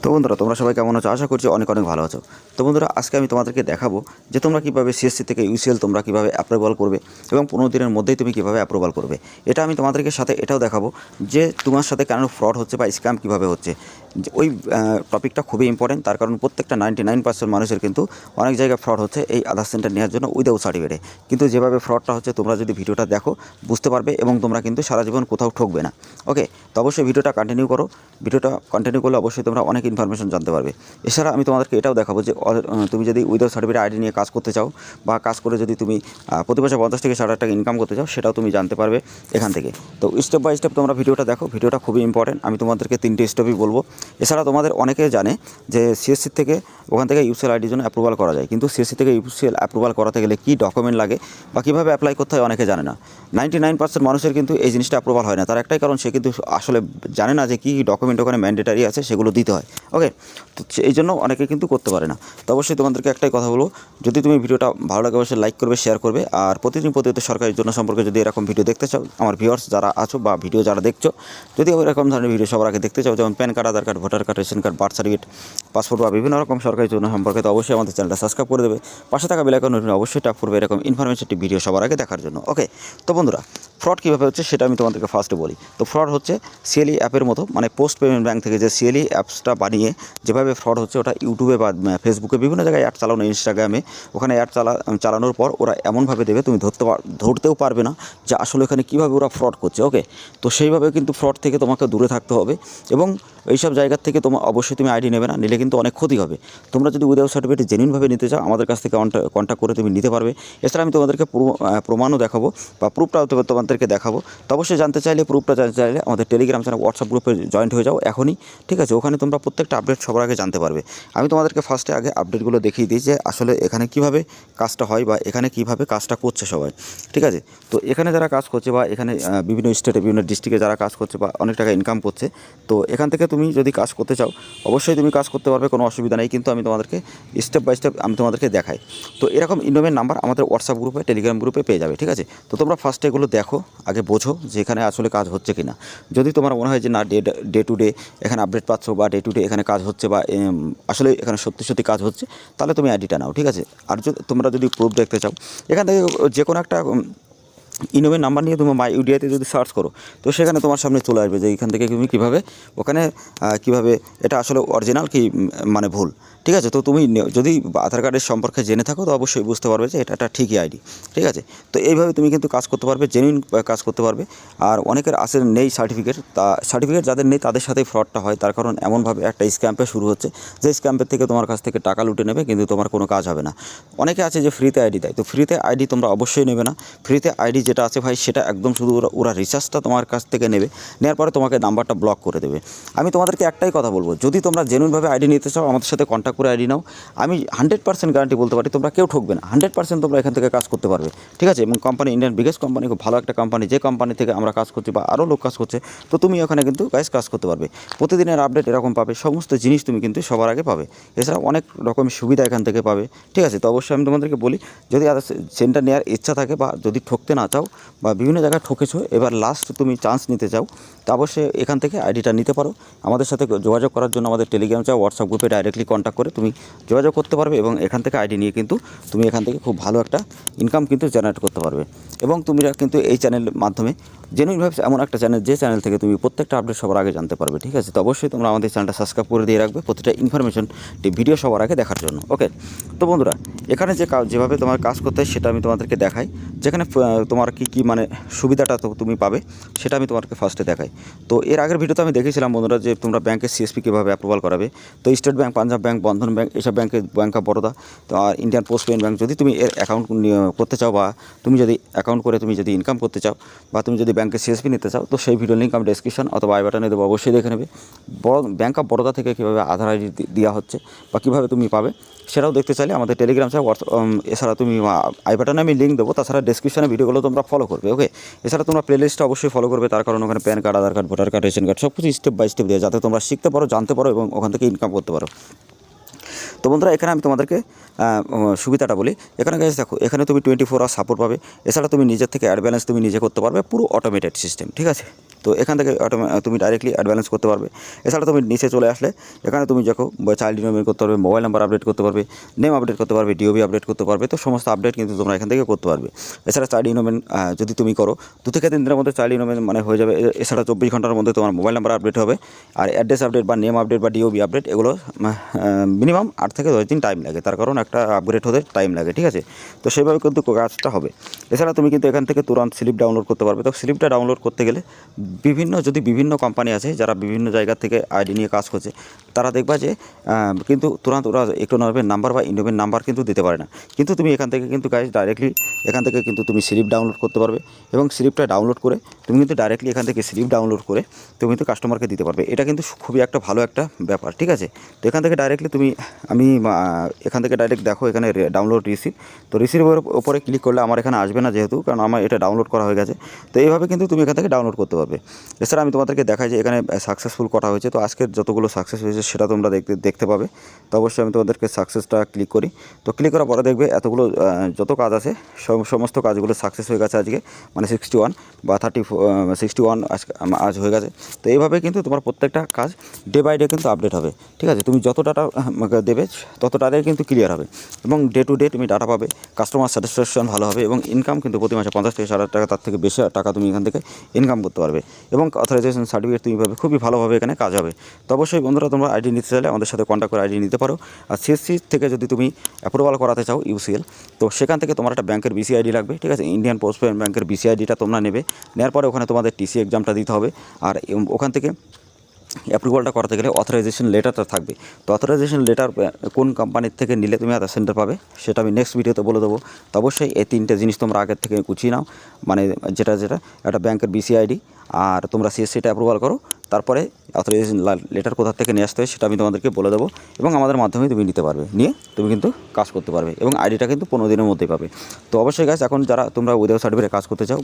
তো বন্ধুরা তোমরা সবাই কেমন আছো? আশা করছি অনেক অনেক ভালো আছো। তো বন্ধুরা আজকে আমি তোমাদেরকে দেখাবো যে তোমরা কীভাবে সিএসসি থেকে ইউসিএল তোমরা কীভাবে অ্যাপ্রুভাল করবে এবং 15 দিনের মধ্যেই তুমি কীভাবে অ্যাপ্রুভাল করবে। এটা আমি তোমাদেরকে সাথে এটাও দেখাবো যে তোমার সাথে কেন ফ্রড হচ্ছে বা স্ক্যাম কীভাবে হচ্ছে। ওই টপিকটা খুবই ইম্পর্টেন্ট, তার কারণ প্রত্যেকটা 99% মানুষের কিন্তু অনেক জায়গায় ফ্রড হচ্ছে এই আধার সেন্টার নেওয়ার জন্য উইদাউট সার্টিফিকেটে। কিন্তু যেভাবে ফ্রডটা হচ্ছে তোমরা যদি ভিডিওটা দেখো বুঝতে পারবে এবং তোমরা কিন্তু সারা জীবন কোথাও ঠকবে না। ওকে, তো অবশ্যই ভিডিওটা কন্টিনিউ করো। ভিডিওটা কন্টিনিউ করলে অবশ্যই তোমরা অনেক ইনফরমেশন জানতে পারবে। এছাড়া আমি তোমাদেরকে এটাও দেখাবো যে তুমি যদি উইদাউট সার্টিফিকেট আইডি নিয়ে কাজ করতে চাও বা কাজ করে যদি তুমি প্রতি বছর 50 থেকে 60 টাকা ইনকাম করতে চাও, সেটাও তুমি জানতে পারবে এখান থেকে। তো স্টেপ বাই স্টেপ তোমরা ভিডিওটা দেখো, ভিডিওটা খুবই ইম্পর্টেন্ট। আমি তোমাদেরকে 3টে স্টেপই বলবো। এছাড়া তোমাদের অনেকে জানে যে সিএসসি থেকে ওখান থেকে ইউসিএল আইডির জন্য অ্যাপ্রুভাল করা যায়, কিন্তু সিএসসি থেকে ইউসিএল অ্যাপ্রুভাল করাতে গেলে কী ডকুমেন্ট লাগে বা কীভাবে অ্যাপ্লাই করতে হয় অনেকে জানে না। 99% মানুষের কিন্তু এই জিনিসটা অ্যাপ্রুভাল হয় না। তার একটাই কারণ, সে কিন্তু আসলে জানে না যে কী ডকুমেন্ট ওখানে ম্যান্ডেটারি আছে, সেগুলো দিতে হয়। ওকে, তো এই জন্য অনেকে কিন্তু করতে পারে না। তো অবশ্যই তোমাদেরকে একটাই কথা বলবো, যদি তুমি ভিডিওটা ভালো লাগে অবশ্যই লাইক করবে, শেয়ার করবে। আর প্রতিদিন সরকারি জন্য সম্পর্কে যদি এরকম ভিডিও দেখতে চাও, আমার ভিউয়ার্স যারা আছো বা ভিডিও যারা দেখছো, যদি এরকম ধরনের ভিডিও সবার আগে দেখতে চাও, যেমন PAN card, Aadhaar card, voter card, ration card, birth certificate, passport বা বিভিন্ন রকম সরকারি জন্য সম্পর্কে, তো অবশ্যই আমাদের চ্যানেলটা সাবস্ক্রাইব করে দেবে। পাশে থাকা বেল আইকন অবশ্যই ট্যাপ করবে এরকম ইনফরমেটিভ ভিডিও সবার আগে দেখার জন্য। ওকে, তো বন্ধুরা ফ্রড কীভাবে হচ্ছে সেটা আমি তোমাদেরকে ফার্স্টে বলি। তো ফ্রড হচ্ছে সিএলই অ্যাপের মতো, মানে পোস্ট পেমেন্ট ব্যাঙ্ক থেকে যে সিএলই অ্যাপসটা বানিয়ে যেভাবে ফ্রড হচ্ছে, ওটা ইউটিউবে বা ফেসবুকে বিভিন্ন জায়গায় অ্যাড চালানো, ইনস্টাগ্রামে ওখানে অ্যাড চালানোর পর ওরা এমনভাবে দেবে তুমি ধরতেও পারবে না যে আসলে এখানে কীভাবে ওরা ফ্রড করছে। ওকে, তো সেইভাবে কিন্তু ফ্রড থেকে তোমাকে দূরে থাকতে হবে এবং এইসব জায়গার থেকে তোমার অবশ্যই তুমি আইডি নেবে না, নিলে কিন্তু অনেক ক্ষতি হবে। তোমরা যদি উইদাউট সার্টিফিকেট জেনুইনভাবে নিতে চাও, আমাদের কাছ থেকে কন্ট্যাক্ট করে তুমি নিতে পারবে। এছাড়া আমি তোমাদেরকে প্রমাণও দেখাবো বা প্রুফটাও তোমাদেরকে দেখাবো। তো অবশ্যই জানতে চাইলে, প্রুফটা জানতে চাইলে আমাদের টেলিগ্রাম চ্যানেল, হোয়াটসঅ্যাপ গ্রুপে জয়েন্ট হয়ে যাও এখনই, ঠিক আছে? ওখানে তোমরা প্রত্যেকটা আপডেট সবার আগে জানতে পারবে। আমি তোমাদেরকে ফার্স্টে আগে আপডেটগুলো দেখিয়ে দিই যে আসলে এখানে কীভাবে কাজটা হয় বা এখানে কীভাবে কাজটা করছে সবাই, ঠিক আছে? তো এখানে যারা কাজ করছে বা এখানে বিভিন্ন স্টেটে, বিভিন্ন ডিস্ট্রিক্টে যারা কাজ করছে বা অনেক টাকা ইনকাম করছে, তো এখান থেকে তুমি যদি কাজ করতে চাও অবশ্যই তুমি কাজ করতে পারবে, কোনো অসুবিধা নেই। কিন্তু আমি তোমাদেরকে স্টেপ বাই স্টেপ আমি তোমাদেরকে দেখাই। তো এরকম ইনভেস্টমেন্ট নাম্বার আমাদের হোয়াটসঅ্যাপ গ্রুপে, টেলিগ্রাম গ্রুপে পেয়ে যাবে, ঠিক আছে? তো তোমরা ফার্স্টে এগুলো দেখো, আগে বোঝো যে এখানে আসলে কাজ হচ্ছে কি না। যদি তোমার মনে হয় যে না ডে টু ডে এখানে আপডেট পাচ্ছ বা ডে টু ডে এখানে কাজ হচ্ছে বা আসলে এখানে সত্যি সত্যি কাজ হচ্ছে, তাহলে তুমি আইডিটা নাও, ঠিক আছে? আর তোমরা যদি প্রুফ দেখতে চাও, এখান থেকে যে কোনো একটা ইনোভের নাম্বার নিয়ে তুমি মাই ইউডিআইতে যদি সার্চ করো, তো সেখানে তোমার সামনে চলে আসবে যে এখান থেকে তুমি কীভাবে ওখানে কীভাবে এটা আসলে অরিজিনাল কি মানে ভুল, ঠিক আছে? তো তুমি যদি আধার কার্ডের সম্পর্কে জেনে থাকো তো অবশ্যই বুঝতে পারবে যে এটা ঠিকই আইডি, ঠিক আছে? তো এইভাবে তুমি কিন্তু কাজ করতে পারবে, জেনুইন কাজ করতে পারবে। আর অনেকের নেই সার্টিফিকেট, তা সার্টিফিকেট যাদের নেই তাদের সাথেই ফ্রডটা হয়। তার কারণ এমনভাবে একটা স্ক্যাম্পে শুরু হচ্ছে যে স্ক্যাম্পের থেকে তোমার কাছ থেকে টাকা লুটে নেবে, কিন্তু তোমার কোনো কাজ হবে না। অনেকে আছে যে ফ্রিতে আইডি দেয়, তো ফ্রিতে আইডি তোমরা অবশ্যই নেবে না। ফ্রিতে আইডি যেটা আছে ভাই, সেটা একদম শুধু ওরা রিচার্জটা তোমার কাছ থেকে নেবে, নেওয়ার পরে তোমাকে নাম্বারটা ব্লক করে দেবে। আমি তোমাদেরকে একটাই কথা বলবো, যদি তোমরা জেনুইনভাবে আইডি নিতে চাও আমাদের সাথে কন্ট্যাক্ট করে আইডি নাও। আমি 100% গ্যারান্টি বলতে পারি তোমরা কেউ ঠকবে না, 100% তোমরা এখান থেকে কাজ করতে পারবে, ঠিক আছে? এবং কোম্পানি ইন্ডিয়ান বিগেস্ট কোম্পানি, খুব ভালো একটা কোম্পানি, যে কোম্পানি থেকে আমরা কাজ করছি বা আরও লোক কাজ করছে, তো তুমি ওখানে কিন্তু কাজ করতে পারবে। প্রতিদিনের আপডেট এরকম পাবে, সমস্ত জিনিস তুমি কিন্তু সবার আগে পাবে। এছাড়া অনেক রকমের সুবিধা এখান থেকে পাবে, ঠিক আছে? তো অবশ্যই আমি তোমাদেরকে বলি, যদি সেন্টার নেওয়ার ইচ্ছা থাকে বা যদি ঠকতে না চাও বা বিভিন্ন জায়গায় ঠকেছো, এবার লাস্ট তুমি চান্স নিতে চাও, তো অবশ্যই এখান থেকে আইডিটা নিতে পারো। আমাদের সাথে যোগাযোগ করার জন্য আমাদের টেলিগ্রাম চাও, হোয়াটসঅ্যাপ গ্রুপে ডাইরেক্টলি কন্ট্যাক্ট করে তুমি যোগাযোগ করতে পারবে এবং এখান থেকে আইডি নিয়ে কিন্তু তুমি এখান থেকে খুব ভালো একটা ইনকাম কিন্তু জেনারেট করতে পারবে। এবং তুমি কিন্তু এই চ্যানেলের মাধ্যমে জেনুইনভাবে এমন একটা চ্যানেল, যে চ্যানেল থেকে তুমি প্রত্যেকটা আপডেট সবার আগে জানতে পারবে, ঠিক আছে? তো অবশ্যই তোমরা আমাদের চ্যানেলটা সাবস্ক্রাইব করে দিয়ে রাখবে প্রতিটা ইনফরমেশন ভিডিও সবার আগে দেখার জন্য। ওকে, তো বন্ধুরা এখানে যেভাবে তোমার কাজ করতে হয় সেটা আমি তোমাদেরকে দেখাই। যেখানে তোমার কী মানে সুবিধাটা তো তুমি পাবে সেটা আমি তোমাকে ফার্স্টে দেখাই। তো এর আগের ভিডিওতে আমি দেখেছিলাম বন্ধুরা যে তোমরা ব্যাংকের সিএসপি কীভাবে অ্যাপ্রুভাল করাবে। তো স্টেট ব্যাঙ্ক, পাঞ্জাব ব্যাঙ্ক, বন্ধন ব্যাঙ্ক, এইসব ব্যাংক অফ বরোদা, তো আর ইন্ডিয়ান পোস্ট পেমেন্ট ব্যাঙ্ক, যদি তুমি এর অ্যাকাউন্ট করতে চাও বা তুমি যদি অ্যাকাউন্ট করে তুমি যদি ইনকাম করতে চাও বা তুমি যদি ব্যাংকের সিএসপি নিতে চাও, তো সেই ভিডিও লিঙ্ক আমি ডেসক্রিপশন অথবা আই বাটনে দেবো, অবশ্যই দেখে নেবে। ব্যাংক অফ বরোদা থেকে কীভাবে আধার আইডি দেওয়া হচ্ছে বা কীভাবে তুমি পাবে সেটাও দেখতে চাইলে আমাদের টেলিগ্রাম চাও, এছাড়া তুমি আই বাটনে আমি লিঙ্ক দেবো, তাছাড়া ডেসক্রিপশনে ভিডিওগুলো তোমরা ফলো করবে। ওকে, এছাড়া তোমরা প্লেলিস্টটা অবশ্যই ফলো করবে, তার কারণ ওখানে PAN card, Aadhaar card, voter card, ration card সব কিছু স্টেপ বাই স্টেপ দেওয়া, যাতে তোমরা শিখতে পারো, জানতে পারো এবং ওখান থেকে ইনকাম করতে পারো। তো বন্ধুরা এখানে আমি তোমাদেরকে সুবিধাটা বলি। এখানে দেখো, এখানে তুমি 24 আওয়ার সাপোর্ট পাবে। এছাড়া তুমি নিজের থেকে অ্যাড ব্যালেন্স তুমি নিজে করতে পারবে, পুরো অটোমেটেড সিস্টেম, ঠিক আছে? তো এখান থেকে তুমি ডাইরেক্টলি অ্যাড ব্যালেন্স করতে পারবে। এছাড়া তুমি নিচে চলে আসলে এখানে তুমি দেখো চাইল্ড রিনিউমেন্ট করতে পারবে, মোবাইল নাম্বার আপডেট করতে পারবে, নেম আপডেট করতে পারবে, ডিওবি আপডেট করতে পারবে। তো সমস্ত আপডেট কিন্তু তোমরা এখান থেকে করতে পারবে। এছাড়া চাইল্ড রিনিউমেন্ট যদি তুমি করো 2 থেকে 3 দিনের মধ্যে চাইল্ড রিনিউমেন্ট মানে হয়ে যাবে। এছাড়া 24 ঘন্টার মধ্যে তোমার মোবাইল নাম্বার আপডেট হবে। আর অ্যাড্রেস আপডেট বা নেম আপডেট বা ডিওবি আপডেট এগুলো মিনিমাম 8 থেকে 10 দিন টাইম লাগে, তার কারণ একটা আপগ্রেড হতে টাইম লাগে, ঠিক আছে। তো সেইভাবে কিন্তু কাজটা হবে। এছাড়া তুমি কিন্তু এখান থেকে তুরন্ত স্লিপ ডাউনলোড করতে পারবে। তো স্লিপটা ডাউনলোড করতে গেলে বিভিন্ন কোম্পানি আছে যারা বিভিন্ন জায়গা থেকে আইডি নিয়ে কাজ করছে, তারা দেখবা যে কিন্তু তুরন্ত ওরা ইকোনমিক নাম্বার বা ইন্ডোমেন নাম্বার কিন্তু দিতে পারে না। কিন্তু তুমি এখান থেকে কিন্তু গাইজ ডাইরেক্টলি এখান থেকে কিন্তু তুমি স্লিপ ডাউনলোড করতে পারবে এবং স্লিপটা ডাউনলোড করে তুমি কিন্তু ডাইরেক্টলি এখান থেকে স্লিপ ডাউনলোড করে তুমি কিন্তু কাস্টমারকে দিতে পারবে। এটা কিন্তু খুবই একটা ভালো একটা ব্যাপার, ঠিক আছে। তো এখান থেকে ডাইরেক্টলি আমি এখান থেকে ডাইরেক্ট দেখো এখানে ডাউনলোড রিসিভ। তো রিসিভের উপরে ক্লিক করলে আমার এখানে আসবে না, যেহেতু কারণ আমার এটা ডাউনলোড করা হয়ে গেছে। তো এইভাবে কিন্তু তুমি এখান থেকে ডাউনলোড করতে পারবে। এছাড়া আমি তোমাদেরকে দেখাই যে এখানে সাকসেসফুল করা হয়েছে। তো আজকের যতগুলো সাকসেস হয়েছে সেটা তোমরা দেখতে পাবে। তো অবশ্যই আমি তোমাদেরকে সাকসেসটা ক্লিক করি। তো ক্লিক করার পরে দেখবে এতগুলো যত কাজ আছে সমস্ত কাজগুলো সাকসেস হয়ে গেছে আজকে, মানে 61 বা 61 আজ হয়ে গেছে। তো এইভাবে কিন্তু তোমার প্রত্যেকটা কাজ ডে বাই ডে কিন্তু আপডেট হবে, ঠিক আছে। তুমি যত ডাটা দেবে তত ডাটাই কিন্তু ক্লিয়ার হবে এবং ডে টু ডে তুমি ডাটা পাবে। কাস্টমার স্যাটিসফ্যাকশন ভালো হবে এবং ইনকাম কিন্তু প্রতি মাসে 50 থেকে 60 টাকা, তার থেকে বেশি টাকা তুমি এখান থেকে ইনকাম করতে পারবে এবং অথরাইজেশন সার্টিফিকেট তুমি পাবে। খুবই ভালোভাবে এখানে কাজ হবে। তো অবশ্যই বন্ধুরা, তোমরা আইডি নিতে চাইলে আমাদের সাথে কন্ট্যাক্ট করে আইডি নিতে পারো। আর সিএসসি থেকে যদি তুমি অ্যাপ্রুভাল করাতে চাও ইউসিএল, তো সেখান থেকে তোমার একটা ব্যাংকের বিসি আইডি লাগবে, ঠিক আছে। ইন্ডিয়ান পোস্ট পেমেন্ট ব্যাংকের বিসি আইডিটা তোমরা নেবে। নেওয়ার পরে ওখানে তোমাদের টিসি এক্সামটা দিতে হবে। আর ওখান থেকে অ্যাপ্রুভালটা করাতে গেলে অথরাইজেশন লেটারটা থাকবে। তো অথরাইজেশন লেটার কোন কোম্পানির থেকে নিলে তুমি আধার সেন্টার পাবে সেটা আমি নেক্সট ভিডিওতে বলে দেবো। তো অবশ্যই এই 3টে জিনিস তোমরা আগের থেকে গুছিয়ে নাও, মানে যেটা একটা ব্যাংকের বিসি আইডি, আর তোমরা সিএসসিটা অ্যাপ্রুভাল করো। তারপরে অথরাইজেশন লেটার কোথা থেকে নিয়ে আসতে হয় সেটা আমি তোমাদেরকে বলে দেবো এবং আমাদের মাধ্যমে তুমি নিতে পারবে, নিয়ে তুমি কিন্তু কাজ করতে পারবে এবং আইডিটা কিন্তু 15 দিনের মধ্যেই পাবে। তো অবশ্যই গাইস, এখন যারা তোমরা উইদাউট সার্টিফিকেটে কাজ করতে চাও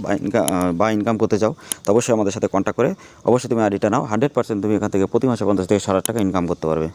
বা ইনকাম করতে চাও, তো অবশ্যই আমাদের সাথে কন্ট্যাক্ট করে অবশ্যই তুমি আইডিটা নাও। 100% তুমি এখান থেকে প্রতি মাসে 50 থেকে 60 টাকা ইনকাম করতে পারবে।